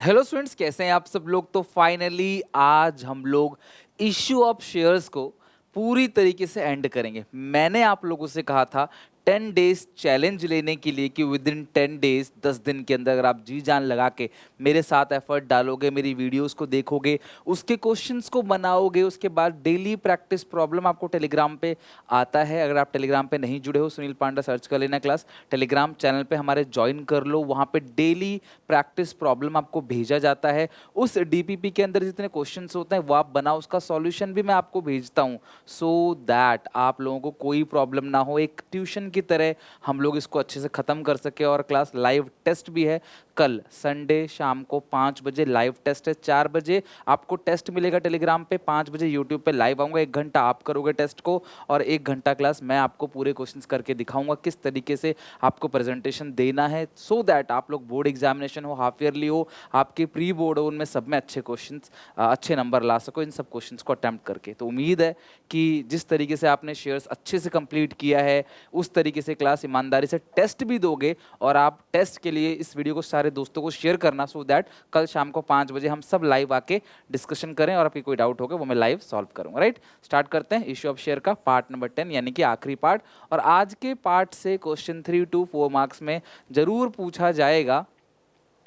Hello students, कैसे हैं आप सब लोग। तो फाइनली आज हम लोग इश्यू ऑफ शेयर्स को पूरी तरीके से एंड करेंगे। मैंने आप लोगों से कहा था 10 डेज चैलेंज लेने के लिए कि विद इन 10 डेज 10 दिन के अंदर अगर आप जी जान लगा के मेरे साथ एफर्ट डालोगे, मेरी वीडियोस को देखोगे, उसके क्वेश्चंस को बनाओगे, उसके बाद डेली प्रैक्टिस प्रॉब्लम आपको टेलीग्राम पे आता है। अगर आप टेलीग्राम पे नहीं जुड़े हो, सुनील पांडा सर्च कर लेना क्लास, टेलीग्राम चैनल पे हमारे ज्वाइन कर लो। वहाँ पे डेली प्रैक्टिस प्रॉब्लम आपको भेजा जाता है। उस डीपीपी के अंदर जितने क्वेश्चंस होते हैं वो आप बनाओ, उसका सॉल्यूशन भी मैं आपको भेजता हूँ, सो दैट आप लोगों को कोई प्रॉब्लम ना हो। एक ट्यूशन की तरह हम लोग इसको अच्छे से ख़त्म कर सके। और क्लास लाइव टेस्ट भी है कल संडे शाम को 5 बजे लाइव टेस्ट है। 4 बजे आपको टेस्ट मिलेगा टेलीग्राम पे, 5 बजे यूट्यूब पे लाइव आऊँगा। 1 घंटा आप करोगे टेस्ट को और 1 घंटा क्लास मैं आपको पूरे क्वेश्चंस करके दिखाऊंगा किस तरीके से आपको प्रेजेंटेशन देना है, सो दैट आप लोग बोर्ड एग्जामिनेशन हो, हाफ ईयरली हो, आपके प्री बोर्ड हो, उनमें सब में अच्छे क्वेश्चंस, अच्छे नंबर ला सको इन सब क्वेश्चंस को अटेम्प्ट करके। तो उम्मीद है कि जिस तरीके से आपने शेयर्स अच्छे से कंप्लीट किया है उस तरीके से क्लास ईमानदारी से टेस्ट भी दोगे। और आप टेस्ट के लिए इस वीडियो को सारे दोस्तों को शेयर करना, सो दैट कल शाम को 5 बजे हम सब लाइव आके डिस्कशन करें और आपकी कोई डाउट होगा वो मैं लाइव सॉल्व करूंगा। राइट, स्टार्ट करते हैं इश्यू ऑफ शेयर का पार्ट नंबर 10 यानी कि आखिरी पार्ट। और आज के पार्ट से क्वेश्चन 3 to 4 मार्क्स में जरूर पूछा जाएगा।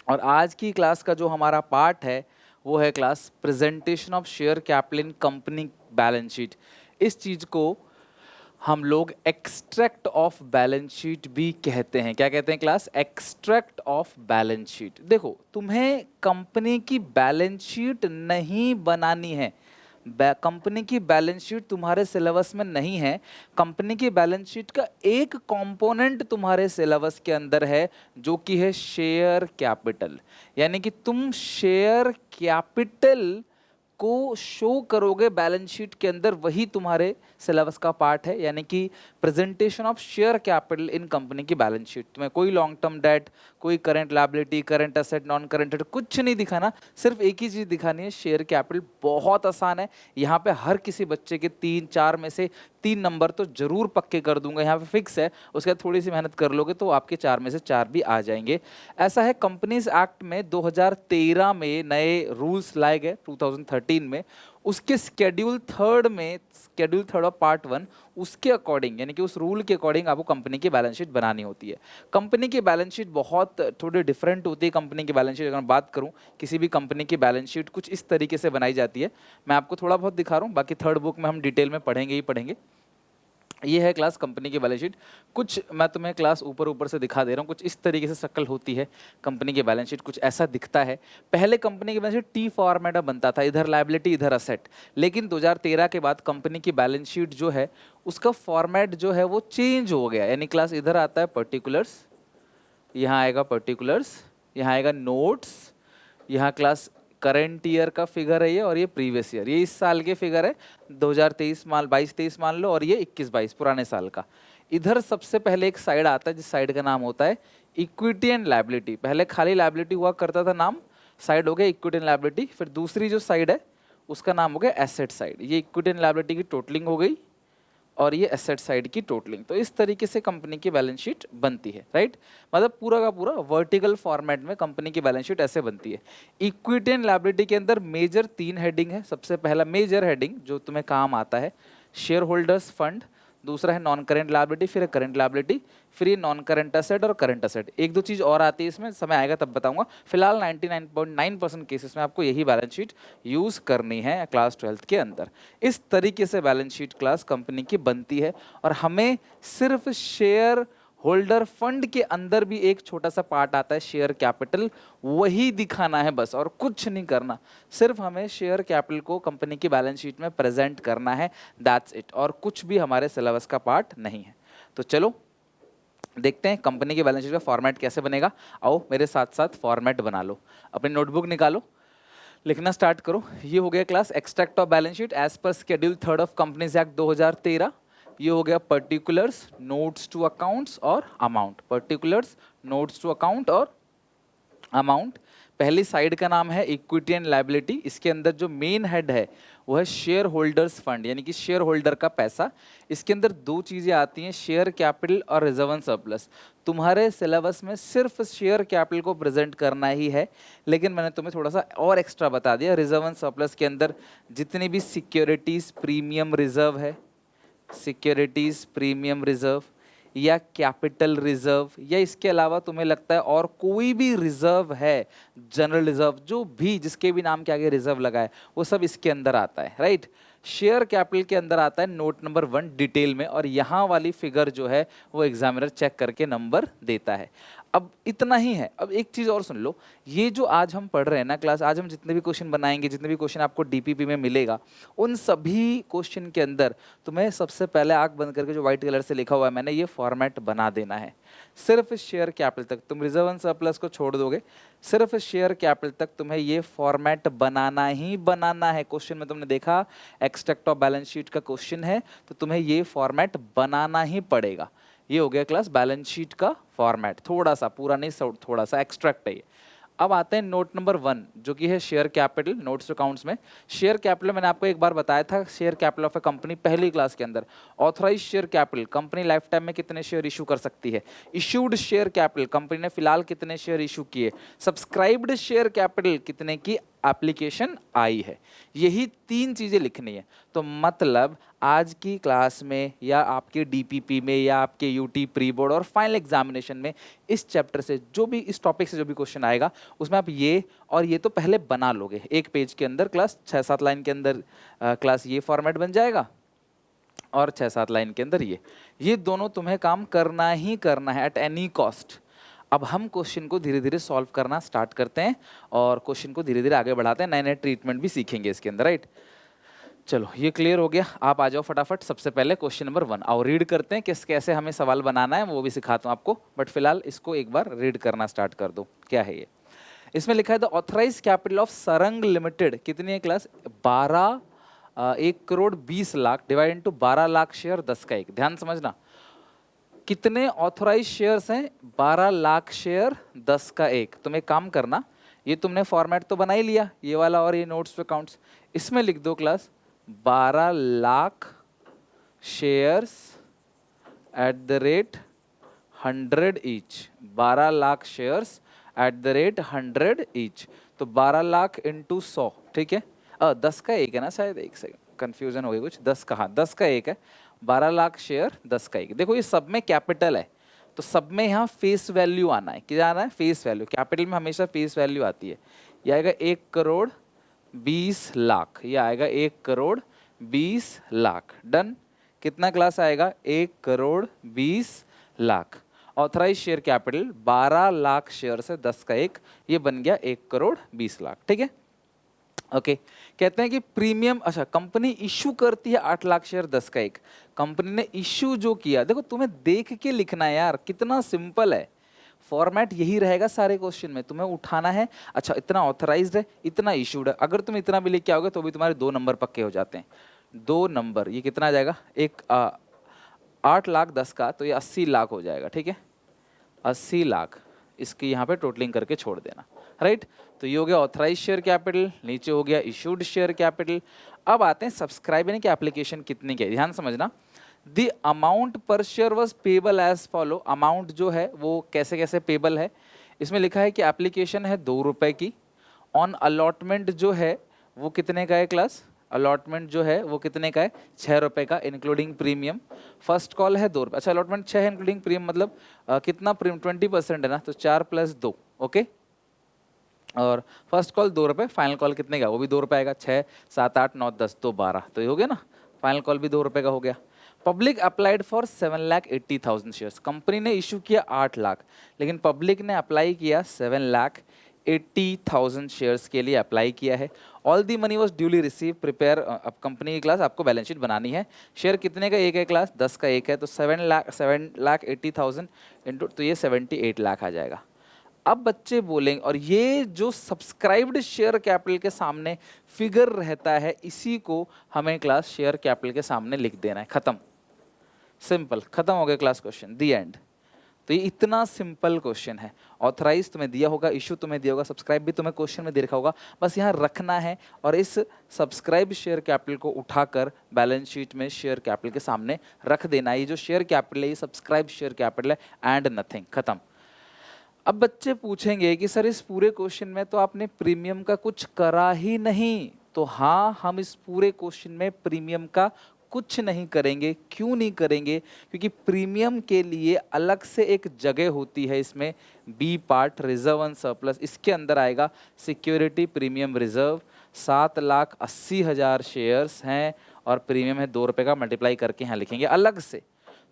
और आज की क्लास का जो हमारा पार्ट है वो है class presentation of share capital in company balance sheet. इस चीज को हम लोग एक्सट्रैक्ट ऑफ बैलेंस शीट भी कहते हैं। क्या कहते हैं class? Extract of balance sheet. देखो, तुम्हें कंपनी की बैलेंस शीट नहीं बनानी है। कंपनी की बैलेंस शीट तुम्हारे सिलेबस में नहीं है। कंपनी की बैलेंस शीट का एक कंपोनेंट तुम्हारे सिलेबस के अंदर है जो कि है शेयर कैपिटल। यानी कि तुम शेयर कैपिटल को शो करोगे बैलेंस शीट के अंदर, वही तुम्हारे सिलेबस का पार्ट है। यानी कि presentation of share capital in company की बैलेंस शीट। तुम्हें कोई लॉन्ग टर्म डेट, कोई current liability, current asset, non current asset कुछ नहीं दिखाना, सिर्फ एक ही चीज दिखानी है, शेयर कैपिटल। बहुत आसान है। यहाँ पे हर किसी बच्चे के 3-4 में से 3 नंबर तो जरूर पक्के कर दूंगा, यहाँ पे फिक्स है। उसके बाद थोड़ी सी मेहनत कर लोगे तो आपके 4 में से 4 भी आ जाएंगे। ऐसा है, कंपनीज एक्ट में 2013 में नए रूल्स लाए गए 2013 में। उसके शेड्यूल थर्ड ऑफ पार्ट 1 उसके अकॉर्डिंग, यानी कि उस रूल के अकॉर्डिंग आपको कंपनी की बैलेंस शीट बनानी होती है। कंपनी की बैलेंस शीट बहुत थोड़ी डिफरेंट होती है। कंपनी की बैलेंस शीट अगर मैं बात करूं, किसी भी कंपनी की बैलेंस शीट कुछ इस तरीके से बनाई जाती है। मैं आपको थोड़ा बहुत दिखा रहा हूं, बाकी थर्ड बुक में हम डिटेल में पढ़ेंगे ही पढ़ेंगे। ये है क्लास कंपनी की बैलेंस शीट। कुछ मैं तुम्हें क्लास ऊपर ऊपर से दिखा दे रहा हूँ। कुछ इस तरीके से शक्ल होती है कंपनी की बैलेंस शीट, कुछ ऐसा दिखता है। पहले कंपनी की बैलेंस शीट टी फॉर्मेट में बनता था, इधर लायबिलिटी इधर असेट। लेकिन 2013 के बाद कंपनी की बैलेंस शीट जो है उसका फॉर्मेट जो है वो चेंज हो गया। यानी क्लास इधर आता है पर्टिकुलर्स, यहाँ आएगा पर्टिकुलर्स, यहाँ आएगा नोट्स, यहाँ क्लास करंट ईयर का फिगर है ये, और ये प्रीवियस ईयर, ये इस साल के फिगर है 2023 मान 22-23 मान लो, और ये 21-22 पुराने साल का। इधर सबसे पहले एक साइड आता है जिस साइड का नाम होता है इक्विटी एंड लायबिलिटी। पहले खाली लायबिलिटी हुआ करता था नाम, साइड हो गया इक्विटी एंड लायबिलिटी। फिर दूसरी जो साइड है उसका नाम हो गया एसेट साइड। ये इक्विटी एंड लायबिलिटी की टोटलिंग हो गई और ये एसेट साइड की टोटलिंग। तो इस तरीके से कंपनी की बैलेंस शीट बनती है। राइट, मतलब पूरा का पूरा वर्टिकल फॉर्मेट में कंपनी की बैलेंस शीट ऐसे बनती है। इक्विटी एंड लायबिलिटी के अंदर मेजर 3 हेडिंग है। सबसे पहला मेजर हेडिंग जो तुम्हें काम आता है शेयर होल्डर्स फंड, दूसरा है नॉन करेंट लायबिलिटी, फिर है करंट लायबिलिटी, फिर ये नॉन करंट असेट और करंट असेट। एक दो चीज़ और आती है इसमें, समय आएगा तब बताऊंगा। फिलहाल 99.9% केसेस में आपको यही बैलेंस शीट यूज़ करनी है क्लास 12th के अंदर। इस तरीके से बैलेंस शीट क्लास कंपनी की बनती है। और हमें सिर्फ शेयर होल्डर फंड के अंदर भी एक छोटा सा पार्ट आता है शेयर कैपिटल, वही दिखाना है बस, और कुछ नहीं करना। सिर्फ हमें शेयर कैपिटल को कंपनी की बैलेंस शीट में प्रेजेंट करना है, दैट्स इट। और कुछ भी हमारे सिलेबस का पार्ट नहीं है। तो चलो देखते हैं कंपनी की बैलेंस शीट का फॉर्मेट कैसे बनेगा। आओ मेरे साथ साथ फॉर्मेट बना लो, अपनी नोटबुक निकालो, लिखना स्टार्ट करो। ये हो गया class extract of balance sheet as per schedule third of companies act 2013। ये हो गया पर्टिकुलर्स, नोट्स टू अकाउंट्स और amount. Particulars, notes to account और अमाउंट। पहली साइड का नाम है इक्विटी एंड लायबिलिटी। इसके अंदर जो मेन हेड है वो है शेयर होल्डर्स फंड, यानी कि शेयर होल्डर का पैसा। इसके अंदर 2 चीज़ें आती हैं, शेयर कैपिटल और रिजर्व एंड सरप्लस। तुम्हारे सिलेबस में सिर्फ शेयर कैपिटल को प्रेजेंट करना ही है, लेकिन मैंने तुम्हें थोड़ा सा और एक्स्ट्रा बता दिया। रिजर्व एंड सरप्लस के अंदर जितनी भी सिक्योरिटीज प्रीमियम रिजर्व है, सिक्योरिटीज प्रीमियम रिजर्व या कैपिटल रिजर्व, या इसके अलावा तुम्हें लगता है और कोई भी रिजर्व है, जनरल रिजर्व, जो भी जिसके भी नाम के आगे रिजर्व लगा है, वो सब इसके अंदर आता है, राइट। शेयर कैपिटल के अंदर आता है नोट नंबर 1 डिटेल में, और यहाँ वाली फिगर जो है वो एग्जामिनर चेक करके नंबर देता है। अब इतना ही है। अब एक चीज़ और सुन लो, ये जो आज हम पढ़ रहे हैं ना क्लास, आज हम जितने भी क्वेश्चन बनाएंगे, जितने भी क्वेश्चन आपको डीपीपी में मिलेगा, उन सभी क्वेश्चन के अंदर तुम्हें सबसे पहले आंख बंद करके जो व्हाइट कलर से लिखा हुआ है मैंने, ये फॉर्मेट बना देना है। सिर्फ शेयर कैपिटल तक, तुम रिजर्व एंड सरप्लस को छोड़ दोगे, सिर्फ शेयर कैपिटल तक तुम्हें ये फॉर्मेट बनाना ही बनाना है। क्वेश्चन में तुमने देखा एक्सट्रैक्ट ऑफ बैलेंस शीट का क्वेश्चन है, तो तुम्हें ये फॉर्मेट बनाना ही पड़ेगा। ये हो गया क्लास बैलेंस शीट का फॉर्मेट, थोड़ा सा, पूरा नहीं, थोड़ा सा एक्सट्रैक्ट है ये। अब आते हैं नोट नंबर 1 जो कि है शेयर कैपिटल। नोट्स अकाउंट्स में शेयर कैपिटल मैंने आपको एक बार बताया था, share capital of a company पहली क्लास के अंदर। Authorise share capital, company lifetime में कितने शेयर इशू कर सकती है। इशूड शेयर कैपिटल, कंपनी ने फिलहाल कितने शेयर इशू किए। सब्सक्राइब्ड शेयर कैपिटल, कितने की एप्लीकेशन आई है। यही 3 चीज़ें लिखनी है। तो मतलब आज की क्लास में या आपके डीपीपी में या आपके यूटी प्री बोर्ड और फाइनल एग्जामिनेशन में इस चैप्टर से जो भी, इस टॉपिक से जो भी क्वेश्चन आएगा, उसमें आप ये और ये तो पहले बना लोगे एक पेज के अंदर। क्लास 6-7 लाइन के अंदर क्लास ये फॉर्मेट बन जाएगा, और 6-7 लाइन के अंदर ये दोनों तुम्हें काम करना ही करना है एट एनी कॉस्ट। अब हम क्वेश्चन को धीरे धीरे सॉल्व करना स्टार्ट करते हैं और क्वेश्चन को धीरे धीरे आगे बढ़ाते हैं, नए नए ट्रीटमेंट भी सीखेंगे इसके अंदर, राइट। चलो ये क्लियर हो गया। आप आ जाओ फटाफट, सबसे पहले क्वेश्चन नंबर 1 आओ रीड करते हैं, किस कैसे हमें सवाल बनाना है वो भी सिखाता हूँ आपको, बट फिलहाल इसको एक बार रीड करना स्टार्ट कर दो। क्या है ये? इसमें लिखा है the authorise capital of Sarang Limited कितनी है class? 1 crore 20 lakh divide into 12 lakh share 10 का 1। ध्यान समझना, कितने ऑथराइज शेयर्स हैं? 12 लाख शेयर 10 का 1। तुम एक काम करना, ये तुमने फॉर्मेट तो बना ही लिया ये वाला, और ये नोट्स पे अकाउंट्स, इसमें लिख दो class 12 lakh shares at the rate 100 each. 12 lakh shares at the rate 100 each. तो 12 लाख इंटू 100, ठीक है। 10 का 1 है ना शायद, एक सेकंड कंफ्यूजन हो गई कुछ। 10 का, हाँ 10 का 1 है। 12 लाख शेयर 10 का 1। देखो ये सब में कैपिटल है, तो सब में यहाँ फेस वैल्यू आना है। क्या आना है? Face value. कैपिटल में हमेशा फेस वैल्यू आती है। ये आएगा 1 करोड़ 20 लाख, ये आएगा 1 करोड़ 20 लाख। डन। कितना क्लास आएगा? 1 crore 20 lakh. Authorise share capital 12 lakh share से 10 का 1, ये बन गया 1 करोड़ 20 लाख, ठीक है। ओके कहते हैं कि प्रीमियम, अच्छा कंपनी इशू करती है 8 लाख शेयर 10 का 1। कंपनी ने इशू जो किया, देखो तुम्हें देख के लिखना है यार, कितना सिंपल है। फॉर्मेट यही रहेगा सारे क्वेश्चन में, तुम्हें उठाना है अच्छा इतना ऑथराइज्ड है, इतना इशूड है। अगर तुम इतना भी लिख के आओगे तो भी तुम्हारे 2 नंबर पक्के हो जाते हैं। 2 नंबर, ये कितना आ जाएगा? 8 लाख 10 का, तो ये 80 लाख हो जाएगा, ठीक है। 80 लाख इसकी यहाँ पे टोटलिंग करके छोड़ देना, राइट। तो ये हो गया ऑथराइज शेयर कैपिटल, नीचे हो गया इशूड शेयर कैपिटल। अब आते हैं सब्सक्राइब यानी कि एप्लीकेशन कितनी की है। ध्यान समझना, the amount per share was payable as follow. Amount जो है वो कैसे कैसे पेबल है, इसमें लिखा है कि एप्लीकेशन है 2 रुपए की। ऑन अलॉटमेंट जो है वो कितने का है क्लास? अलॉटमेंट जो है वो कितने का है? 6 रुपए का इंक्लूडिंग प्रीमियम। फर्स्ट कॉल है 2 रुपये। अच्छा अलॉटमेंट 6 है इंक्लूडिंग प्रीमियम, मतलब कितना प्रीमियम? 20% है ना, तो 4 + 2, ओके। और फर्स्ट कॉल 2 रुपये, फाइनल कॉल कितने का? वो भी 2 रुपये आएगा। 6, 7, 8, 9, 10, तो 12, तो ये हो गया ना। फाइनल कॉल भी 2 रुपये का हो गया। Public applied for 7,80,000 shares. Company ने इशू किया 8 लाख, लेकिन पब्लिक ने अप्लाई किया 7,80,000 शेयर्स के लिए अप्लाई किया है। All the money was duly receive. Prepare, अब कंपनी की क्लास आपको बैलेंस शीट बनानी है। शेयर कितने का 1 है क्लास? 10 का 1 है, तो 7,80,000 इंटू, तो ये 78 लाख आ जाएगा। अब बच्चे बोलेंगे, और ये जो सब्सक्राइब्ड शेयर कैपिटल के सामने फिगर रहता है, इसी को हमें क्लास शेयर कैपिटल के सामने लिख देना है। खत्म, सिंपल, खत्म हो गया क्लास क्वेश्चन, दी एंड। तो ये इतना सिंपल क्वेश्चन है। ऑथराइज तुम्हें दिया होगा, इशू तुम्हें दिया होगा, सब्सक्राइब भी तुम्हें क्वेश्चन में दे रखा होगा, बस यहाँ रखना है और इस सब्सक्राइब शेयर कैपिटल को उठाकर बैलेंस शीट में शेयर कैपिटल के सामने रख देना है। ये जो शेयर कैपिटल है ये सब्सक्राइब शेयर कैपिटल है एंड नथिंग, खत्म। अब बच्चे पूछेंगे कि सर इस पूरे क्वेश्चन में तो आपने प्रीमियम का कुछ करा ही नहीं। तो हाँ, हम इस पूरे क्वेश्चन में प्रीमियम का कुछ नहीं करेंगे। क्यों नहीं करेंगे? क्योंकि प्रीमियम के लिए अलग से एक जगह होती है, इसमें B part reserve and surplus, इसके अंदर आएगा सिक्योरिटी प्रीमियम रिजर्व। 7,80,000 शेयर्स हैं और प्रीमियम है 2 रुपये का, मल्टीप्लाई करके यहाँ लिखेंगे अलग से।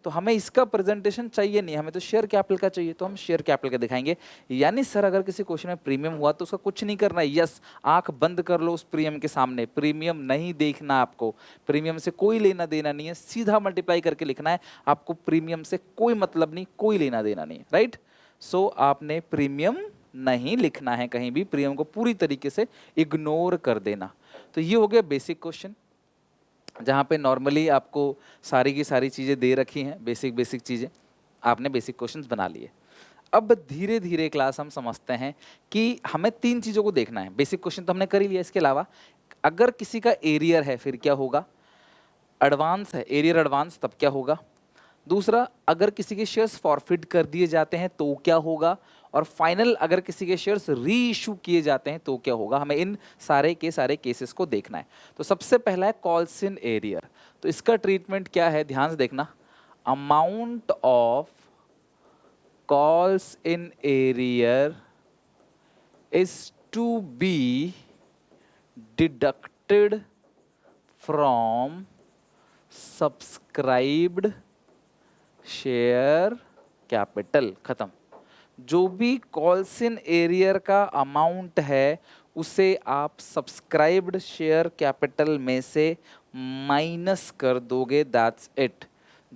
तो हमें इसका प्रेजेंटेशन चाहिए नहीं, हमें तो शेयर कैपिटल का चाहिए, तो हम शेयर कैपिटल का दिखाएंगे। यानी सर अगर किसी क्वेश्चन में प्रीमियम हुआ तो उसका कुछ नहीं करना है। यस, आंख बंद कर लो उस प्रीमियम के सामने, प्रीमियम नहीं देखना आपको, प्रीमियम से कोई लेना देना नहीं है, सीधा मल्टीप्लाई करके लिखना है। आपको प्रीमियम से कोई मतलब नहीं, कोई लेना देना नहीं, राइट। सो आपने प्रीमियम नहीं लिखना है कहीं भी, प्रीमियम को पूरी तरीके से इग्नोर कर देना। तो ये हो गया बेसिक क्वेश्चन, जहाँ पे नॉर्मली आपको सारी की सारी चीज़ें दे रखी हैं, बेसिक चीज़ें आपने बेसिक क्वेश्चंस बना लिए। अब धीरे धीरे क्लास हम समझते हैं कि हमें 3 चीज़ों को देखना है। बेसिक क्वेश्चन तो हमने कर ही लिया, इसके अलावा अगर किसी का एरियर है फिर क्या होगा, एडवांस है, एरियर एडवांस तब क्या होगा, दूसरा अगर किसी के शेयर्स फॉरफिट कर दिए जाते हैं तो क्या होगा, और फाइनल अगर किसी के शेयर्स री इशू किए जाते हैं तो क्या होगा। हमें इन सारे के सारे केसेस को देखना है। तो सबसे पहला है कॉल्स इन एरियर। तो इसका ट्रीटमेंट क्या है, ध्यान से देखना। Amount of calls in arrear is to be deducted from subscribed share capital, खत्म। जो भी कॉल्स इन एरियर का अमाउंट है उसे आप सब्सक्राइब्ड शेयर कैपिटल में से माइनस कर दोगे, दैट्स इट।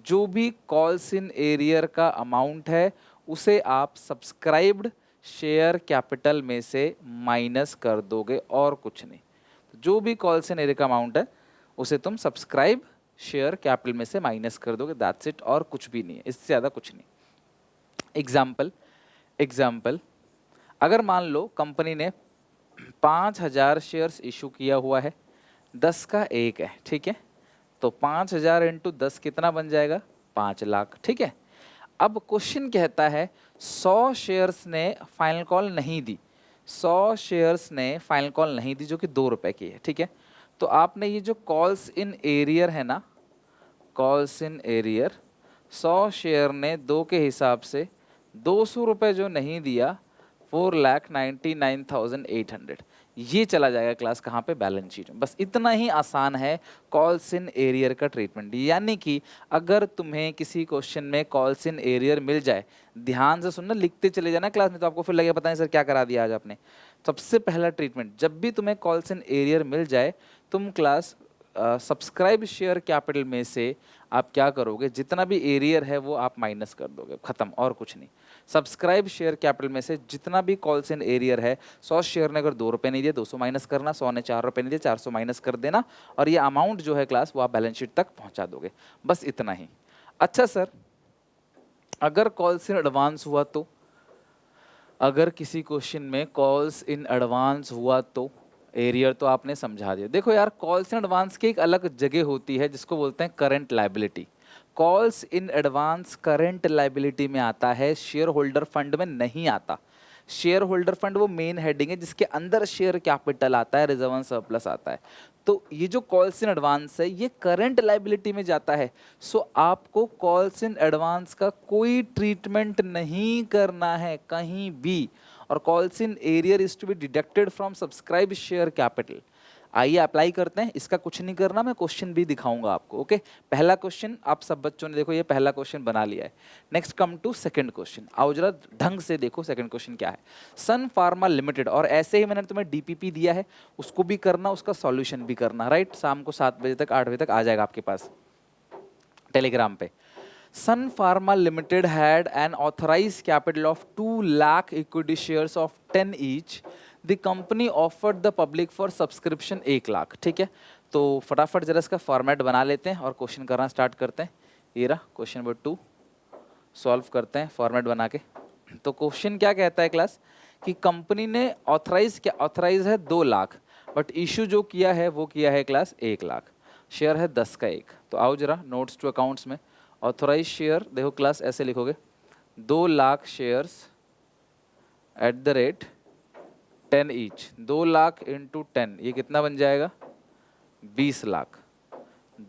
जो भी कॉल्स इन एरियर का अमाउंट है उसे आप सब्सक्राइब्ड शेयर कैपिटल में से माइनस कर दोगे और कुछ नहीं। तो जो भी कॉल्स इन एरियर का अमाउंट है उसे तुम सब्सक्राइब शेयर कैपिटल में से माइनस कर दोगे, दैट्स इट, और कुछ भी नहीं है, इससे ज़्यादा कुछ नहीं। एग्जाम्पल, अगर मान लो कंपनी ने 5,000 शेयर्स इशू किया हुआ है, 10 का 1 है, ठीक है। तो 5,000 इंटू 10 कितना बन जाएगा, 5 लाख, ठीक है। अब क्वेश्चन कहता है 100 शेयर्स ने फाइनल कॉल नहीं दी, 100 शेयर्स ने फाइनल कॉल नहीं दी जो कि 2 रुपए की है, ठीक है। तो आपने ये जो कॉल्स इन एरियर है ना, कॉल्स इन एरियर, 100 शेयर ने 2 के हिसाब से 200 रुपये जो नहीं दिया, 4,99,800, ये चला जाएगा क्लास कहाँ पे, बैलेंस शीट में। बस इतना ही आसान है कॉल्स इन एरियर का ट्रीटमेंट। यानी कि अगर तुम्हें किसी क्वेश्चन में कॉल्स इन एरियर मिल जाए, ध्यान से सुनना, लिखते चले जाना क्लास में, तो आपको फिर लगेगा पता नहीं सर क्या करा दिया आज आपने। सबसे पहला ट्रीटमेंट, जब भी तुम्हें कॉल्स इन एरियर मिल जाए, तुम क्लास सब्सक्राइब शेयर कैपिटल में से आप क्या करोगे, जितना भी एरियर है वो आप माइनस कर दोगे, खत्म, और कुछ नहीं। सब्सक्राइब शेयर कैपिटल में से जितना भी कॉल्स इन एरियर है, 100 शेयर ने अगर 2 रुपये नहीं दिए, 200 माइनस करना, 100 ने 4 रुपये नहीं दिए, 400 माइनस कर देना, और ये अमाउंट जो है क्लास वो आप बैलेंस शीट तक पहुंचा दोगे, बस इतना ही। अच्छा सर, अगर कॉल्स इन एडवांस हुआ तो, अगर किसी क्वेश्चन में कॉल्स इन एडवांस हुआ तो, एरियर तो आपने समझा दिया। देखो यार, कॉल्स इन एडवांस की एक अलग जगह होती है जिसको बोलते हैं current liability. Calls in advance current liability में आता है, शेयर होल्डर फंड में नहीं आता। शेयर होल्डर फंड वो मेन हेडिंग है जिसके अंदर शेयर कैपिटल आता है, रिजर्व एंड सरप्लस आता है। तो ये जो कॉल्स इन एडवांस है ये करंट लायबिलिटी में जाता है। सो आपको कॉल्स इन एडवांस का कोई ट्रीटमेंट नहीं करना है कहीं भी, और calls in arrear is to be deducted from subscribe share capital. आइए अप्लाई करते हैं, इसका कुछ नहीं करना, मैं क्वेश्चन भी दिखाऊंगा आपको। ओके, पहला क्वेश्चन आप सब बच्चों ने देखो, ये पहला क्वेश्चन बना लिया है। Next come to second question, आओ जरा ढंग से देखो सेकंड क्वेश्चन क्या है। सन फार्मा लिमिटेड, और ऐसे ही मैंने तुम्हें डीपीपी दिया है, उसको भी करना, उसका सॉल्यूशन भी करना, राइट। शाम को 7 बजे तक 8 बजे तक आ जाएगा आपके पास टेलीग्राम पे। Sun Pharma Limited had an authorized capital of 2 lakh equity shares of 10 each. The company offered the public for subscription 1 lakh, ठीक है। तो फटाफट जरा इसका फॉर्मेट बना लेते हैं और क्वेश्चन करना स्टार्ट करते हैं। ये रहा क्वेश्चन नंबर 2, सॉल्व करते हैं फॉर्मेट बना के। तो क्वेश्चन क्या कहता है क्लास कि कंपनी ने ऑथराइज है 2 लाख, बट इशू जो किया है वो किया है क्लास 1 लाख, शेयर है 10 का 1। तो आओ जरा नोट्स टू अकाउंट्स में ऑथराइज शेयर देखो क्लास, ऐसे लिखोगे 2 lakh shares at the rate 10 each. 2 lakh into 10 ये कितना बन जाएगा? 20 लाख।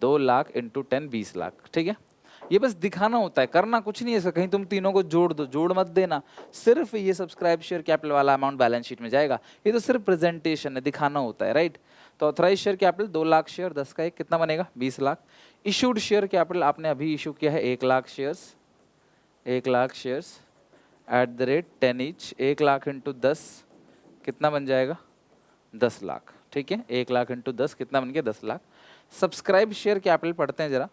2 लाख इंटू 10 20 लाख, ठीक है। ये बस दिखाना होता है, करना कुछ नहीं है इसका, कहीं तुम तीनों को जोड़ दो, जोड़ मत देना, सिर्फ ये सब्सक्राइब शेयर कैपिटल वाला अमाउंट बैलेंस शीट में जाएगा। ये तो सिर्फ प्रेजेंटेशन है, दिखाना होता है, राइट। तो authorise share capital 2 lakh share 10 का 1 कितना बनेगा? 20 लाख। इशूड शेयर कैपिटल आपने अभी इशू किया है 1 lakh shares, 1 lakh shares at the rate 10 each. 1 lakh into 10 कितना बन जाएगा? 10 लाख, ठीक है। 1 लाख इंटू 10 कितना बन गया? 10 लाख। सब्सक्राइब शेयर कैपिटल पढ़ते हैं जरा।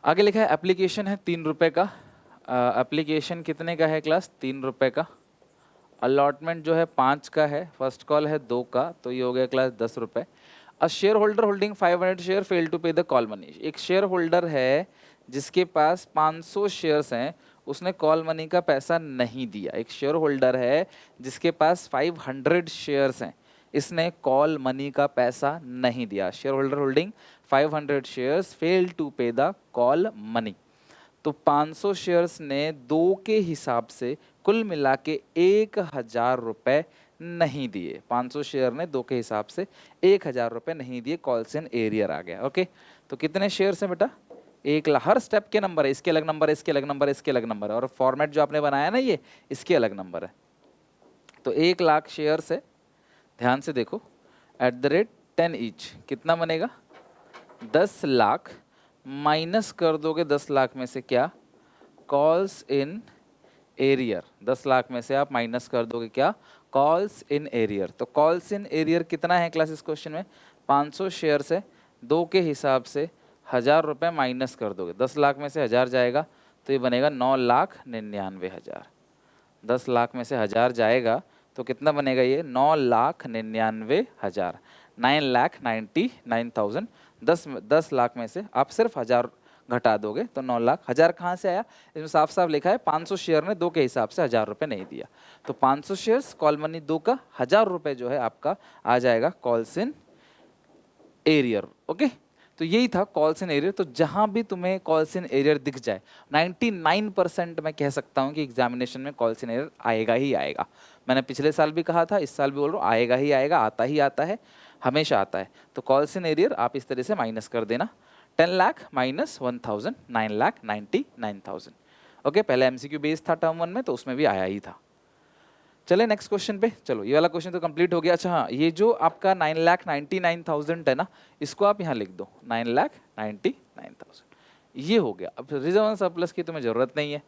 आगे लिखा है एप्लीकेशन है 3 रुपये का। एप्लीकेशन कितने का है क्लास? 3 रुपये का। अलॉटमेंट जो है 5 का है, फर्स्ट कॉल है 2 का, तो ये हो गया क्लास 10 रुपये। A shareholder holding 500 share fail to pay the call money. एक शेयर होल्डर है जिसके पास 500 शेयर्स हैं, उसने कॉल मनी का पैसा नहीं दिया। एक शेयर होल्डर है जिसके पास 500 शेयर्स हैं, इसने कॉल मनी का पैसा नहीं दिया। Shareholder holding 500 shares fail to pay the call money. तो 500 शेयर्स ने 2 के हिसाब से कुल मिला के 1000 रुपये नहीं दिए। 500 शेयर ने 2 के हिसाब से 1000 रुपये नहीं दिए, कॉल्स इन एरियर आ गया। ओके, तो कितने शेयर्स हैं बेटा? 1 लाख। हर स्टेप के नंबर है, इसके अलग नंबर है, इसके अलग नंबर है, इसके अलग नंबर है, और फॉर्मेट जो आपने बनाया ना ये, इसके अलग नंबर है। तो 1 लाख शेयर्स है, ध्यान से देखो, एट द रेट 10 ईच कितना बनेगा? 10 लाख। माइनस कर दोगे 10 लाख में से क्या? Calls in arrear. 10 लाख में से आप माइनस कर दोगे क्या? Calls in arrear. तो कॉल्स इन एरियर कितना है क्लास इस क्वेश्चन में? 500 शेयर से 2 के हिसाब से 1000 रुपये माइनस कर दोगे, 10 लाख में से 1000 जाएगा तो ये बनेगा 9,99,000। 10 लाख में से 1000 जाएगा तो कितना बनेगा ये? 9,99,000, 9,99,000। 10 लाख में से आप सिर्फ 1000 घटा दोगे तो 9 लाख। 1000 कहाँ से आया? इसमें साफ साफ लिखा है 500 शेयर ने 2 के हिसाब से 1000 रुपये नहीं दिया, तो 500 शेयर्स कॉल मनी 2 का 1000 रुपये जो है आपका आ जाएगा कॉल्स इन एरियर। ओके, तो यही था कॉल्स इन एरियर। तो जहां भी तुम्हें कॉल्स इन एरियर दिख जाए, 99% मैं कह सकता हूं कि एग्जामिनेशन में कॉल्स इन एरियर आएगा ही आएगा। मैंने पिछले साल भी कहा था, इस साल भी बोल रहा हूँ, आएगा ही आएगा, आता ही आता है, हमेशा आता है। तो कॉल्स इन एरियर आप इस तरह से माइनस कर देना, 10 लाख माइनस 1000, 9,99,000। ओके, पहले एमसीक्यू बेस था टर्म 1 में, तो उसमें भी आया ही था। चले नेक्स्ट क्वेश्चन पे। चलो ये वाला क्वेश्चन तो कंप्लीट हो गया। अच्छा हाँ, ये जो आपका 9,99,000 है ना, इसको आप यहाँ लिख दो 9,99,000, ये हो गया। अब रिजर्व एंड सरप्लस की तुम्हें ज़रूरत नहीं है,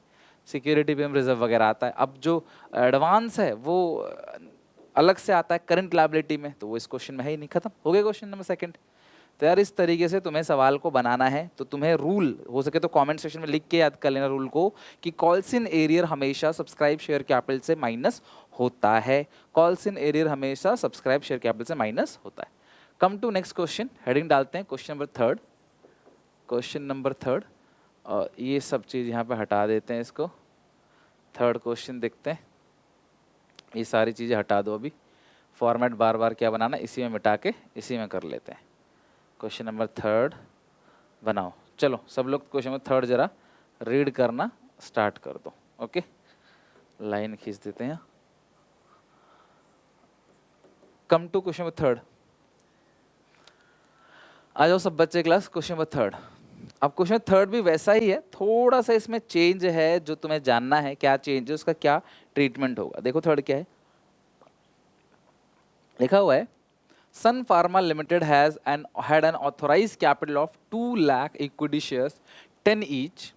सिक्योरिटी पे रिजर्व वगैरह आता है। अब जो एडवांस है वो अलग से आता है करंट लायबिलिटी में, तो वो इस क्वेश्चन में है ही नहीं, खत्म हो गया क्वेश्चन नंबर 2। तो यार इस तरीके से तुम्हें सवाल को बनाना है, तो तुम्हें रूल हो सके तो कमेंट सेक्शन में लिख के याद कर लेना रूल को, कि कॉल्स इन एरियर हमेशा सब्सक्राइब शेयर कैपिटल से माइनस होता है। कॉल्स इन एरियर हमेशा सब्सक्राइब शेयर कैपिटल से माइनस होता है। Come to next question, heading डालते हैं क्वेश्चन नंबर 3। क्वेश्चन नंबर 3, और ये सब चीज़ यहाँ पे हटा देते हैं, इसको 3rd क्वेश्चन देखते हैं। ये सारी चीज़ें हटा दो, अभी फॉर्मेट बार बार क्या बनाना, इसी में मिटा के इसी में कर लेते हैं। क्वेश्चन नंबर 3 बनाओ। चलो सब लोग क्वेश्चन नंबर 3 जरा रीड करना स्टार्ट कर दो। ओके, लाइन खींच देते हैं। Come to question number 3। आ जाओ सब बच्चे क्लास, क्वेश्चन नंबर 3। अब क्वेश्चन 3 भी वैसा ही है, थोड़ा सा इसमें चेंज है, जो तुम्हें जानना है क्या चेंज है, उसका क्या ट्रीटमेंट होगा। देखो 3 क्या है, लिखा हुआ है Sun Pharma Limited had an authorized capital of 2 lakh equity shares, 10 each.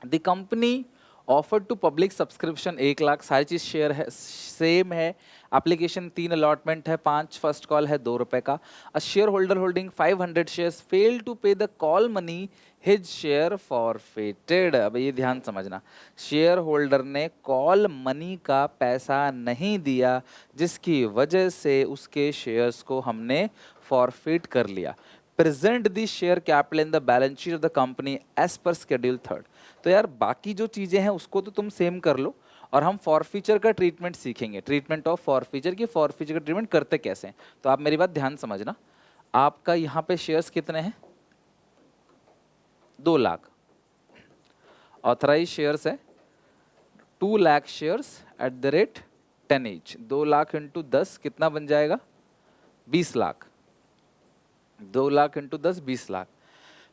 The company offered to public subscription 1 lakh, सारी चीज़ शेयर है सेम है। एप्लीकेशन 3 अलॉटमेंट है, 5 फर्स्ट कॉल है 2 रुपये का। A shareholder holding 500 shares fail to pay the call money, his share forfeited. अब ये ध्यान समझना, शेयर होल्डर ने कॉल मनी का पैसा नहीं दिया, जिसकी वजह से उसके शेयर्स को हमने फॉरफिट कर लिया। Present the share capital in the balance sheet of the company as per schedule 3। तो यार बाकी जो चीजें हैं उसको तो तुम सेम कर लो, और हम फॉरफीचर का ट्रीटमेंट सीखेंगे, ट्रीटमेंट ऑफ फॉरफीचर की, फॉरफीचर का ट्रीटमेंट करते कैसे हैं। तो आप मेरी बात ध्यान समझना, आपका यहाँ पे शेयर्स कितने हैं, 2 लाख, ऑथराइज शेयर्स है 2 lakh shares at the rate 10 each, 2 lakh into 10 कितना बन जाएगा, 20 लाख, 2 लाख इंटू 10 20 लाख।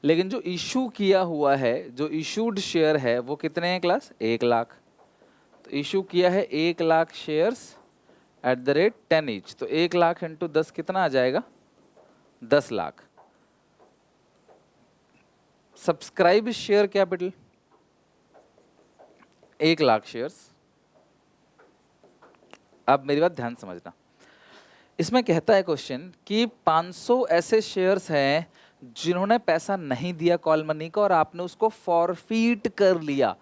लेकिन जो इशू किया हुआ है, जो इशूड शेयर है वो कितने हैं क्लास, 1 लाख। तो इशू किया है 1 lakh shares at the rate 10 each, तो 1 लाख इंटू 10 कितना आ जाएगा, 10 lakh. Subscribe share capital 1 lakh shares. अब मेरी बात ध्यान समझना, इसमें कहता है क्वेश्चन कि 500 ऐसे शेयर्स हैं जिन्होंने पैसा नहीं दिया कॉल मनी का, और आपने उसको फॉरफीट कर लिया,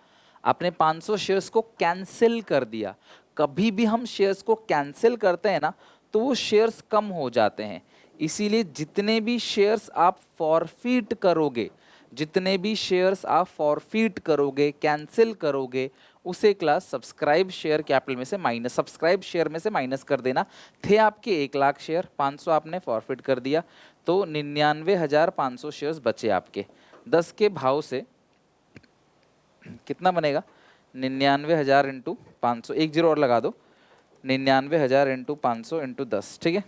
आपने 500 शेयर्स को कैंसिल कर दिया। कभी भी हम शेयर्स को कैंसिल करते हैं ना तो वो शेयर्स कम हो जाते हैं, इसीलिए जितने भी शेयर्स आप फॉरफीट करोगे, जितने भी शेयर्स आप फॉरफीट करोगे, कैंसिल करोगे, उसे क्लास सब्सक्राइब शेयर कैपिटल में से माइनस, सब्सक्राइब शेयर में से माइनस कर देना। थे आपके 1 लाख शेयर, 500 आपने फॉरफिट कर दिया, तो 99,500 शेयर्स बचे आपके। 10 के भाव से कितना बनेगा, 99,000 इंटू 500, एक जीरो और लगा दो, 99,000 इंटू 500 इंटू 10, ठीक है,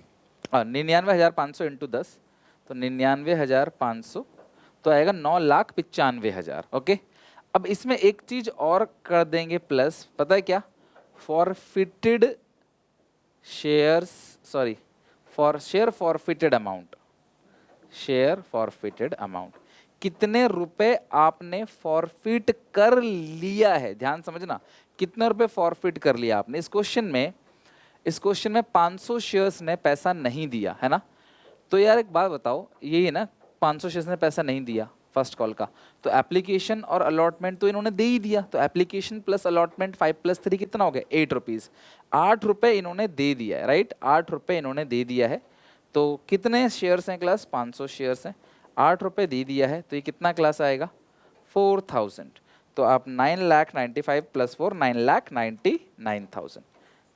और 99,500 इंटू 10, तो 99,500 तो आएगा 9,95,000। ओके, अब इसमें एक चीज और कर देंगे प्लस, पता है क्या, forfeited shares, sorry for share forfeited amount, share forfeited amount, कितने रुपए आपने फॉरफिट कर लिया है, ध्यान समझना, कितने रुपए फॉरफिट कर लिया आपने। इस क्वेश्चन में 500 शेयर्स ने पैसा नहीं दिया है ना, तो यार एक बात बताओ, यही है ना, 500 शेयर्स ने पैसा नहीं दिया फर्स्ट कॉल का, तो एप्लीकेशन और अलॉटमेंट तो इन्होंने दे ही दिया, तो एप्लीकेशन प्लस अलॉटमेंट 5 + 3 कितना हो गया, 8 रुपीज़, 8 रुपये इन्होंने दे दिया है, राइट, 8 रुपये इन्होंने दे दिया है। तो कितने शेयर्स हैं क्लास, 500 शेयर्स हैं, 8 रुपये दे दिया है, तो ये कितना क्लास आएगा, 4,000। तो आप 9,95,000 + 4, 9,99,000,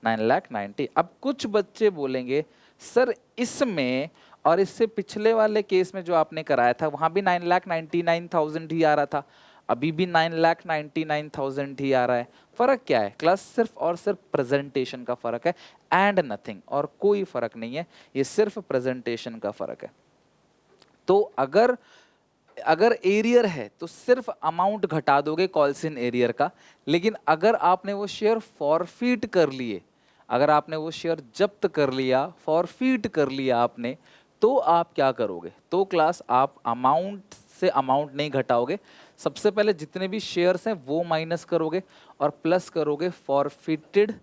9,90,000। अब कुछ बच्चे बोलेंगे सर इसमें और इससे पिछले वाले केस में जो आपने कराया था वहां भी 9,99,000 ही आ रहा था, अभी भी 9,99,000 ही आ रहा है, फर्क क्या है क्लास, सिर्फ और सिर्फ प्रेजेंटेशन का फर्क है, एंड नथिंग, और कोई फर्क नहीं है, ये सिर्फ प्रेजेंटेशन का फर्क है। तो अगर एरियर है तो सिर्फ अमाउंट घटा दोगे कॉल्सिन एरियर का, लेकिन अगर आपने वो शेयर फॉरफीट कर लिए, अगर आपने वो शेयर जब्त कर लिया, फॉरफीट कर लिया आपने, तो आप क्या करोगे, तो क्लास आप अमाउंट से अमाउंट नहीं घटाओगे, सबसे पहले जितने भी शेयर्स हैं वो माइनस करोगे और प्लस करोगे फॉरफिटेड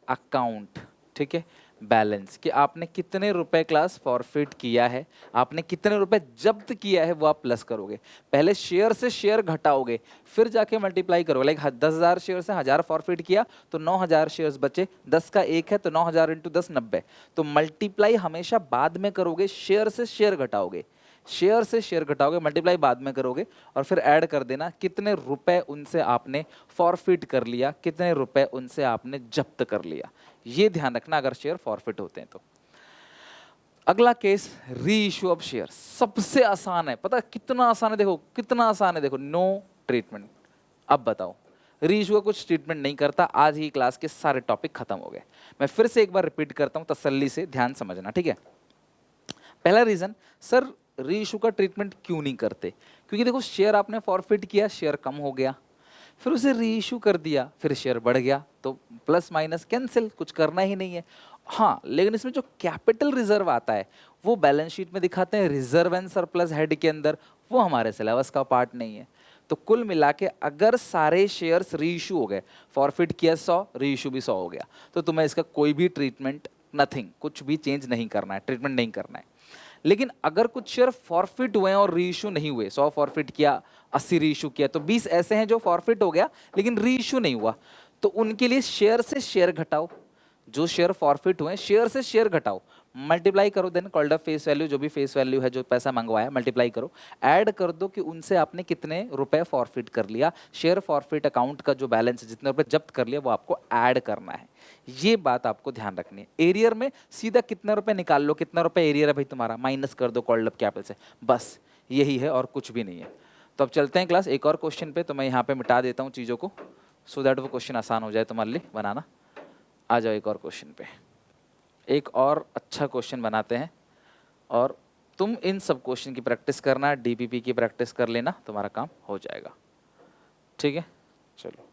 अकाउंट, ठीक है, बैलेंस, कि आपने कितने रुपए क्लास फॉरफिट किया है, आपने कितने रुपए जब्त किया है, वो आप प्लस करोगे। पहले शेयर से शेयर घटाओगे, फिर जाके मल्टीप्लाई करोगे, लाइक 10,000 शेयर से 1000 फॉरफिट किया तो 9,000 शेयर्स बचे, 10 का 1 है तो 9,000 इंटू 10 90। तो मल्टीप्लाई हमेशा बाद में करोगे, शेयर से शेयर घटाओगे, शेयर से शेयर घटाओगे, मल्टीप्लाई बाद में करोगे, और फिर ऐड कर देना कितने रुपए उनसे आपने फॉरफिट कर लिया, कितने रुपए उनसे आपने जब्त कर लिया, ये ध्यान रखना अगर शेयर फॉरफिट होते हैं तो। अगला केस, री इशू ऑफ शेयर, सबसे आसान है, पता है कितना आसान है, देखो कितना आसान है, देखो नो ट्रीटमेंट। अब बताओ, री इशू का कुछ ट्रीटमेंट नहीं करता, आज ही क्लास के सारे टॉपिक खत्म हो गए। मैं फिर से एक बार रिपीट करता हूं, तसल्ली से ध्यान समझना, ठीक है। पहला रीजन, सर री इशू का ट्रीटमेंट क्यों नहीं करते, क्योंकि देखो शेयर आपने फॉरफिट किया, शेयर कम हो गया, फिर उसे री इशू कर दिया, फिर शेयर बढ़ गया, तो प्लस माइनस कैंसिल, कुछ करना ही नहीं है। हाँ, लेकिन इसमें जो कैपिटल रिजर्व आता है वो बैलेंस शीट में दिखाते हैं रिजर्व एंड सरप्लस हेड के अंदर, वो हमारे सिलेबस का पार्ट नहीं है। तो कुल मिला के अगर सारे शेयर्स री इशू हो गए, फॉरफिट किया 100, री इशू भी 100 हो गया, तो तुम्हें इसका कोई भी ट्रीटमेंट, नथिंग, कुछ भी चेंज नहीं करना है, ट्रीटमेंट नहीं करना है। लेकिन अगर कुछ शेयर फॉरफिट हुए और री इशू नहीं हुए, 100 फॉरफिट किया, 80 री इशू किया, तो 20 ऐसे हैं जो फॉरफिट हो गया लेकिन री इशू नहीं हुआ, तो उनके लिए शेयर से शेयर घटाओ, जो शेयर फॉरफिट हुए, शेयर से शेयर घटाओ, मल्टीप्लाई करो, then called up face value, जो भी फेस वैल्यू है जो पैसा मंगवाया मल्टीप्लाई करो, ऐड कर दो कि उनसे आपने कितने रुपए फॉरफिट कर लिया। शेयर फॉरफिट अकाउंट का जो बैलेंस है, जितने रुपए जब्त कर लिया, वो आपको ऐड करना है। ये बात आपको ध्यान रखनी है। एरियर में सीधा कितने रुपए निकाल लो, कितना रुपए एरियर है भाई तुम्हारा, माइनस कर दो कॉल्ड अप कैपिटल से, बस यही है और कुछ भी नहीं है। तो अब चलते हैं क्लास एक और क्वेश्चन पे। तो मैं यहाँ पे मिटा देता हूँ चीज़ों को, सो दैट वो क्वेश्चन आसान हो जाए तुम्हारे लिए बनाना। आ जाओ एक और क्वेश्चन पे, एक और अच्छा क्वेश्चन बनाते हैं, और तुम इन सब क्वेश्चन की प्रैक्टिस करना, डीपीपी की प्रैक्टिस कर लेना, तुम्हारा काम हो जाएगा, ठीक है। चलो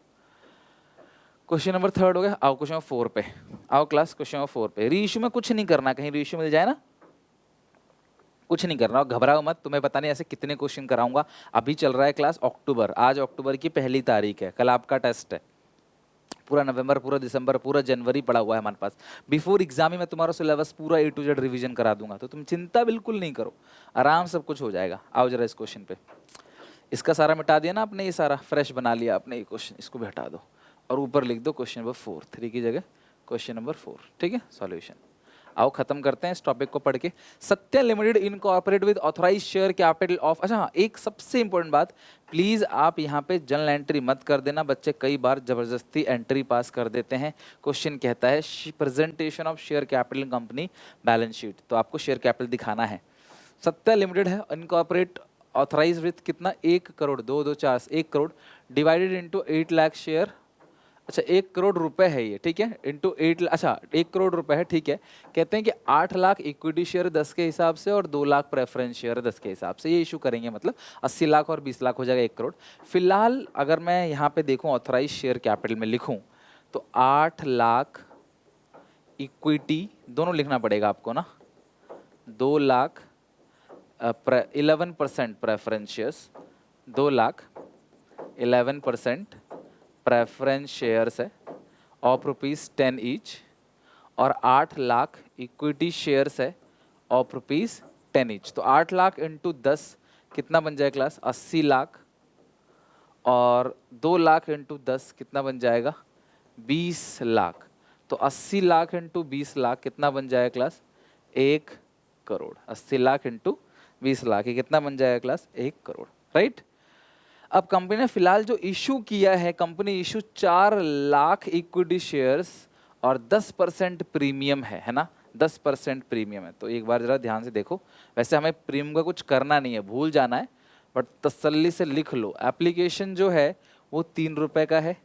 क्वेश्चन नंबर 3 हो गया। आओ क्वेश्चन नंबर 4 पे, आओ क्लास क्वेश्चन नंबर 4 पे। रीइश्यू में कुछ नहीं करना, कहीं रीइश्यू मिल जाए ना, कुछ नहीं करना, घबराओ मत। तुम्हें पता नहीं ऐसे कितने क्वेश्चन कराऊंगा। अभी चल रहा है क्लास अक्टूबर, आज अक्टूबर की 1 तारीख है, कल आपका टेस्ट है। पूरा नवंबर, पूरा दिसंबर, पूरा जनवरी पड़ा हुआ है हमारे पास। बिफोर एग्जाम ही मैं तुम्हारा सिलेबस पूरा A to Z रिवीजन करा दूंगा, तो तुम चिंता बिल्कुल नहीं करो, आराम सब कुछ हो जाएगा। आओ जरा इस क्वेश्चन पे, इसका सारा मिटा दिया ना आपने, ये सारा फ्रेश बना लिया आपने ये क्वेश्चन, इसको भी हटा दो और ऊपर लिख दो क्वेश्चन नंबर 4, 3 की जगह क्वेश्चन नंबर 4, ठीक है। सॉल्यूशन, आओ खत्म करते हैं इस टॉपिक को पढ़ के। Satya limited incorporate with authorise share capital of, अच्छा हाँ, एक सबसे इंपॉर्टेंट बात, प्लीज आप यहाँ पे जर्नल एंट्री मत कर देना। बच्चे कई बार जबरदस्ती एंट्री पास कर देते हैं। क्वेश्चन कहता है presentation of share capital company balance sheet, तो आपको शेयर कैपिटल दिखाना है। सत्या लिमिटेड है इनकॉर्पोरेट ऑथराइज विथ कितना, 1 crore, 2 2 4 1 crore divided into 8 lakh share. अच्छा 1 करोड़ रुपए है ये, ठीक है, इंटू 8, अच्छा 1 करोड़ रुपए है, ठीक है। कहते हैं कि 8 लाख इक्विटी शेयर 10 के हिसाब से और 2 लाख प्रेफरेंस शेयर 10 के हिसाब से ये इशू करेंगे, मतलब 80 लाख और 20 लाख हो जाएगा 1 करोड़। फिलहाल अगर मैं यहाँ पे देखूँ ऑथराइज शेयर कैपिटल में लिखूँ तो 8 लाख इक्विटी दोनों लिखना पड़ेगा आपको ना, 2 lakh 11% preference shares, 2 lakh 11% preference shares है ऑफ ₹10 ईच, और 8 लाख इक्विटी शेयर्स है ऑफ ₹10 ईच। तो 8 लाख इंटू 10 कितना बन जाएगा क्लास, 80 लाख, और 2 लाख इंटू 10 कितना बन जाएगा, 20 लाख। तो 80 लाख इंटू 20 लाख कितना बन जाएगा क्लास, 1 करोड़। 80 लाख इंटू 20 लाख ये कितना बन जाएगा क्लास, 1 करोड़, राइट। अब कंपनी ने फिलहाल जो इशू किया है, company issue 4 lakh equity shares और 10% प्रीमियम है ना, 10% प्रीमियम है। तो एक बार जरा ध्यान से देखो, वैसे हमें प्रीमियम का कुछ करना नहीं है, भूल जाना है, बट तसल्ली से लिख लो। एप्लीकेशन जो है वो 3 रुपए का है,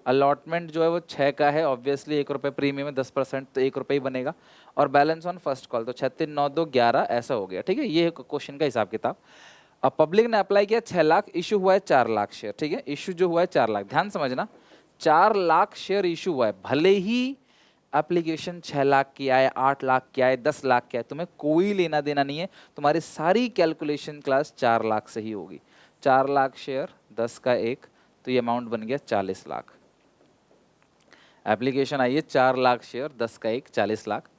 अलॉटमेंट जो है वो 6 का है, ऑब्वियसली 1 रुपये प्रीमियम है, 10% तो 1 रुपये ही बनेगा, और बैलेंस ऑन फर्स्ट कॉल, तो 36 9 2 11 ऐसा हो गया, ठीक है। ये क्वेश्चन का हिसाब किताब। अब पब्लिक ने अप्लाई किया 6 लाख, इशू हुआ है 4 लाख शेयर, ठीक है। इशू जो हुआ है 4 लाख, ध्यान समझना, 4 लाख शेयर इशू हुआ है, भले ही एप्लीकेशन 6 लाख की आए, 8 लाख की आए, 10 लाख की आए, तुम्हें कोई लेना देना नहीं है, तुम्हारी सारी कैलकुलेशन क्लास 4 लाख से ही होगी। 4 लाख शेयर 10 का 1, तो ये अमाउंट बन गया 40 लाख। एप्लीकेशन आई है 4 लाख शेयर 10 का 1, 40 लाख।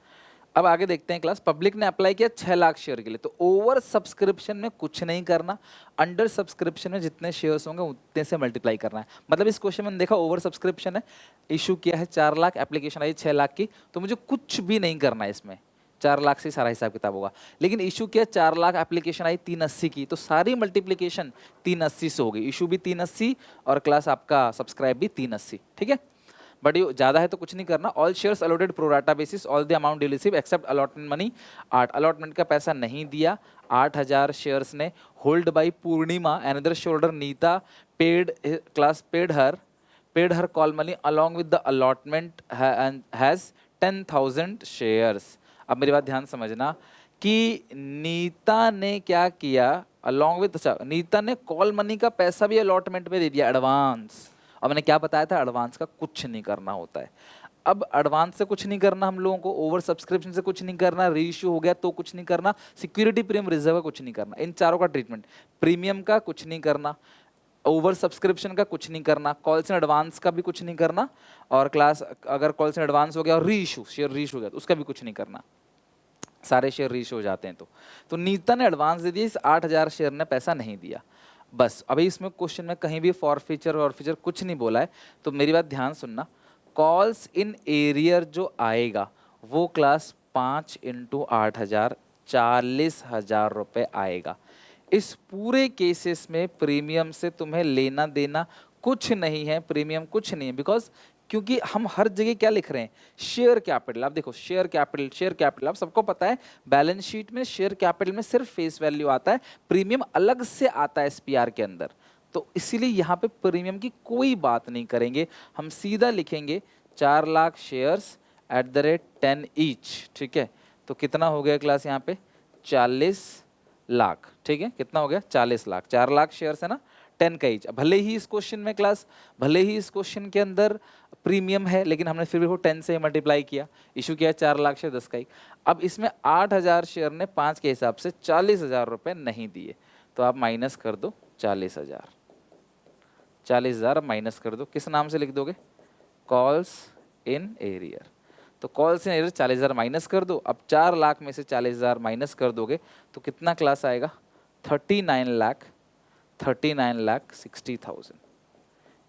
अब आगे देखते हैं क्लास, पब्लिक ने अप्लाई किया 6 लाख शेयर के लिए, तो ओवर सब्सक्रिप्शन में कुछ नहीं करना, अंडर सब्सक्रिप्शन में जितने शेयर्स होंगे उतने से मल्टीप्लाई करना है। मतलब इस क्वेश्चन में देखा ओवर सब्सक्रिप्शन है, इशू किया है 4 लाख, एप्लीकेशन आई 6 लाख की, तो मुझे कुछ भी नहीं करना है इसमें, 4 लाख से सारा हिसाब किताब होगा। लेकिन इशू किया 4 लाख, एप्लीकेशन आई 380 की, तो सारी मल्टीप्लीकेशन 380 से होगी, इशू भी 380 और क्लास आपका सब्सक्राइब भी 380, ठीक है। बट ये ज़्यादा है तो कुछ नहीं करना। All shares allotted pro rata basis, all the amount due receive except allotment money 8, allotment का पैसा नहीं दिया, 8000 शेयर्स ने hold by Purnima another shareholder Neeta paid class paid her call money along with the allotment has 10,000 shares. अब मेरी बात ध्यान समझना कि नीता ने क्या किया, अलॉन्ग विद, अच्छा नीता ने कॉल मनी का पैसा भी अलॉटमेंट में दे दिया, एडवांस। अब मैंने क्या बताया था, एडवांस का कुछ नहीं करना होता है। अब एडवांस से कुछ नहीं करना हम लोगों को, ओवर सब्सक्रिप्शन से कुछ नहीं करना, रीइश्यू हो गया तो कुछ नहीं करना, सिक्योरिटी प्रीमियम रिजर्व का कुछ नहीं करना, इन चारों का ट्रीटमेंट, प्रीमियम का कुछ नहीं करना, ओवर सब्सक्रिप्शन का कुछ नहीं करना, कॉल्स इन एडवांस का भी कुछ नहीं करना, और क्लास अगर कॉल्स इन एडवांस हो गया और रीइश्यू शेयर रीइश्यू हो गया तो उसका भी कुछ नहीं करना, सारे शेयर रीइश्यू हो जाते हैं। तो नीता ने एडवांस दे दिया, इस 8000 शेयर ने पैसा नहीं दिया, बस। अभी इसमें क्वेश्चन में कहीं भी फॉर फीचर और फीचर कुछ नहीं बोला है, तो मेरी बात ध्यान सुनना, कॉल्स इन एरियर जो आएगा वो क्लास 5 × 8,000 40,000 रुपये आएगा। इस पूरे केसेस में प्रीमियम से तुम्हें लेना देना कुछ नहीं है, प्रीमियम कुछ नहीं है, बिकॉज क्योंकि हम हर जगह क्या लिख रहे हैं, शेयर कैपिटल। आप देखो शेयर कैपिटल, शेयर कैपिटल आप सबको पता है, बैलेंस शीट में शेयर कैपिटल में सिर्फ फेस वैल्यू आता है, प्रीमियम अलग से आता है एसपीआर के अंदर। तो इसीलिए यहाँ पे प्रीमियम की कोई बात नहीं करेंगे, हम सीधा लिखेंगे 4 लाख शेयर्स @10 ईच। ठीक है, तो कितना हो गया क्लास यहाँ पे 40 लाख। ठीक है, कितना हो गया 40 लाख, 4 लाख शेयर्स है ना, 10 का ईच। भले ही इस क्वेश्चन में क्लास, भले ही इस क्वेश्चन के अंदर प्रीमियम है, लेकिन हमने फिर भी वो 10 से मल्टीप्लाई किया, इशू किया 4 लाख शेयर 10 का ईच। अब इसमें 8,000 शेयर ने 5 के हिसाब से 40,000 रुपये नहीं दिए, तो आप माइनस कर दो 40,000। 40,000 अब माइनस कर दो, किस नाम से लिख दोगे, कॉल्स इन एरियर। तो कॉल्स इन एरियर 40,000 माइनस कर दो। अब 4 लाख में से 40,000 माइनस कर दोगे तो कितना क्लास आएगा, 39,60,000।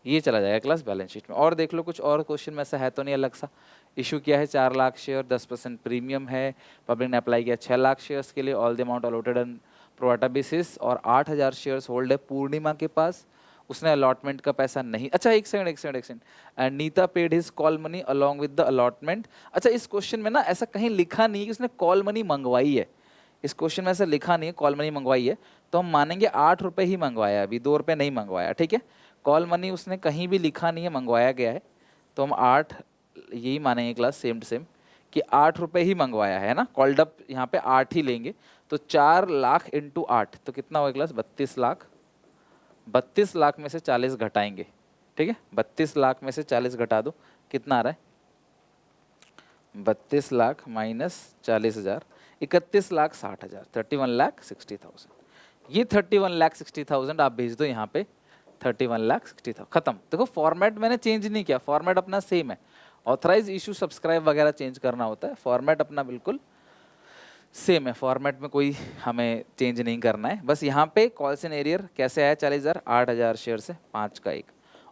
ये चला जाएगा क्लास बैलेंस शीट में। और देख लो कुछ और क्वेश्चन में ऐसा है तो नहीं अलग सा। इशू किया है 4 लाख शेयर, 10% प्रीमियम है, पब्लिक ने अप्लाई किया 6 लाख शेयर्स के लिए, all the amount allotted on pro rata basis, और 8,000 शेयर्स होल्ड है पूर्णिमा के पास, उसने अलॉटमेंट का पैसा नहीं। अच्छा एक second, and Neeta paid his call money along with the allotment. अच्छा इस क्वेश्चन में ना ऐसा कहीं लिखा नहीं है कि उसने कॉल मनी मंगवाई है, इस क्वेश्चन में ऐसा लिखा नहीं है कॉल मनी मंगवाई है, तो हम मानेंगे 8 रुपये ही मंगवाया, अभी 2 रुपये नहीं मंगवाया। ठीक है, कॉल मनी उसने कहीं भी लिखा नहीं है मंगवाया गया है, तो हम 8 यही मानेंगे क्लास, सेम टू सेम कि 8 रुपये ही मंगवाया है ना, कॉल्ड अप यहाँ पे 8 ही लेंगे। तो 4 लाख इंटू 8 तो कितना होगा क्लास, 32 लाख। 32 लाख में से 40 घटाएंगे, ठीक है, 32 लाख में से 40 घटा दो, कितना आ रहा है, 32 लाख माइनस 40,000, 31,60,000, 31,60,000। ये 31,60,000 आप भेज दो यहाँ पे, 31,60,000 खत्म। देखो फॉर्मेट मैंने चेंज नहीं किया, फॉर्मेट अपना सेम है। ऑथराइज इशू सब्सक्राइब वगैरह चेंज करना होता है, फॉर्मेट अपना बिल्कुल सेम है, फॉर्मेट में कोई हमें चेंज नहीं करना है। बस यहाँ पे कॉल्स इन एरियर कैसे आया 40,000, 8,000 शेयर से 5 का एक,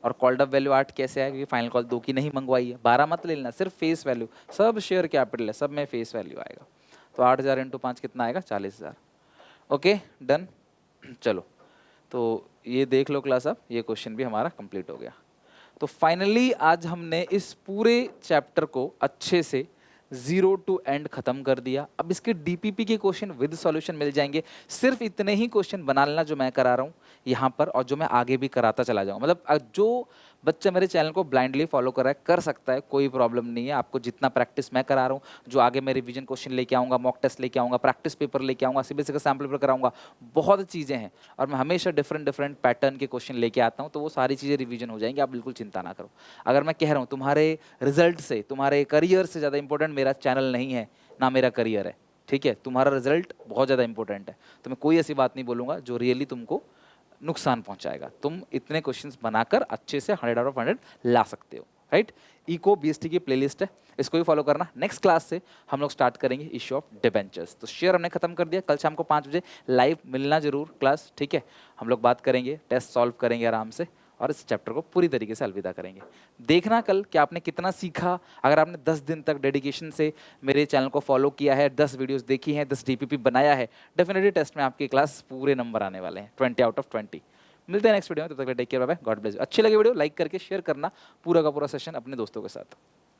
और कॉल्ड अप वैल्यू 8 कैसे आया, क्योंकि फाइनल कॉल 2 की नहीं मंगवाई है। 12 मत ले लेना, सिर्फ फेस वैल्यू, सब शेयर कैपिटल है, सब में फेस वैल्यू आएगा। तो 8,000 इंटू 5 कितना आएगा, 40,000। Okay done. चलो तो ये देख लो क्लास, अब ये क्वेश्चन भी हमारा कंप्लीट हो गया। तो फाइनली आज हमने इस पूरे चैप्टर को अच्छे से 0 टू एंड खत्म कर दिया। अब इसके डीपीपी के क्वेश्चन विद सॉल्यूशन मिल जाएंगे। सिर्फ इतने ही क्वेश्चन बना लेना जो मैं करा रहा हूँ यहाँ पर, और जो मैं आगे भी कराता चला जाऊँ। मतलब जो बच्चा मेरे चैनल को ब्लाइंडली फॉलो कर रहा है कर सकता है, कोई प्रॉब्लम नहीं है। आपको जितना प्रैक्टिस मैं करा रहा हूँ, जो आगे मैं रिवीजन क्वेश्चन लेके आऊँगा, मॉक टेस्ट लेके आऊँगा, प्रैक्टिस पेपर लेके आऊँगा, सीबीएसई का सैम्पल पेपर कराऊंगा, बहुत चीज़ें हैं। और मैं हमेशा डिफरेंट पैटर्न के क्वेश्चन लेके आता हूँ, तो वो सारी चीज़ें रिवीजन हो जाएंगी, आप बिल्कुल चिंता ना करो। अगर मैं कह रहा हूँ तुम्हारे रिजल्ट से, तुम्हारे करियर से ज़्यादा इंपॉर्टेंट मेरा चैनल नहीं है ना मेरा करियर है, ठीक है, तुम्हारा रिजल्ट बहुत ज़्यादा इंपॉर्टेंट है। तो मैं कोई ऐसी बात नहीं बोलूँगा जो रियली तुमको नुकसान पहुंचाएगा। तुम इतने क्वेश्चंस बनाकर अच्छे से 100 आउट ऑफ 100 ला सकते हो, राइट। इको बीएसटी की प्लेलिस्ट है, इसको भी फॉलो करना। नेक्स्ट क्लास से हम लोग स्टार्ट करेंगे इश्यू ऑफ डिबेंचर्स। तो शेयर हमने खत्म कर दिया। कल शाम को 5 बजे लाइव मिलना जरूर क्लास, ठीक है। हम लोग बात करेंगे, टेस्ट सॉल्व करेंगे आराम से, और इस चैप्टर को पूरी तरीके से अलविदा करेंगे। देखना कल कि आपने कितना सीखा। अगर आपने 10 दिन तक डेडिकेशन से मेरे चैनल को फॉलो किया है, 10 वीडियोस देखी हैं, 10 डीपीपी बनाया है, डेफिनेटली टेस्ट में आपकी क्लास पूरे नंबर आने वाले हैं, 20 आउट ऑफ 20। मिलते हैं नेक्स्ट वीडियो में, तब तक take care, bye bye, God bless. अच्छी लगी वीडियो लाइक करके शेयर करना पूरा का पूरा सेशन अपने दोस्तों के साथ।